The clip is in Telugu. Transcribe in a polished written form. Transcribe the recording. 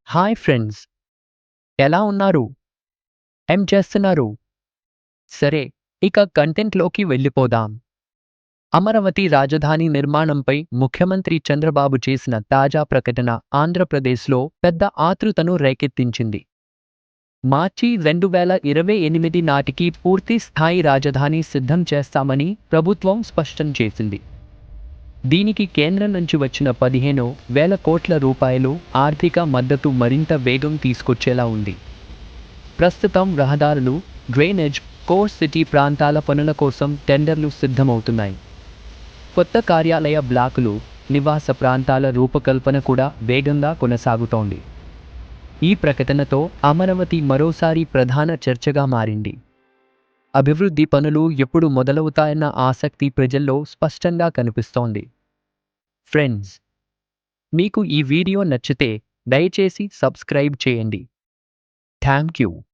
హాయ్ ఫ్రెండ్స్, ఎలా ఉన్నారు? ఏం చేస్తున్నారు? సరే, ఇక కంటెంట్‌లోకి వెళ్ళిపోదాం. అమరావతి రాజధాని నిర్మాణంపై ముఖ్యమంత్రి చంద్రబాబు చేసిన తాజా ప్రకటన ఆంధ్రప్రదేశ్‌లో పెద్ద ఆతృతను రేకెత్తించింది. మార్చి 2028 నాటికి పూర్తి స్థాయి రాజధాని సిద్ధం చేస్తామని ప్రభుత్వం స్పష్టం చేసింది. దీనికి కేంద్రం నుంచి వచ్చిన 15,000 కోట్ల రూపాయలు ఆర్థిక మద్దతు మరింత వేగం తీసుకొచ్చేలా ఉంది. ప్రస్తుతం రహదారులు, డ్రైనేజ్, కోర్ సిటీ ప్రాంతాల పనుల కోసం టెండర్లు సిద్ధమవుతున్నాయి. కొత్త కార్యాలయ బ్లాకులు, నివాస ప్రాంతాల రూపకల్పన కూడా వేగంగా కొనసాగుతోంది. ఈ ప్రకటనతో అమరావతి మరోసారి ప్రధాన చర్చగా మారింది. అభివృద్ధి పనులు ఎప్పుడు మొదలవుతాయన్న ఆసక్తి ప్రజల్లో స్పష్టంగా కనిపిస్తోంది. ఫ్రెండ్స్, మీకు ఈ వీడియో నచ్చితే దయచేసి సబ్స్క్రైబ్ చేయండి. Thank you.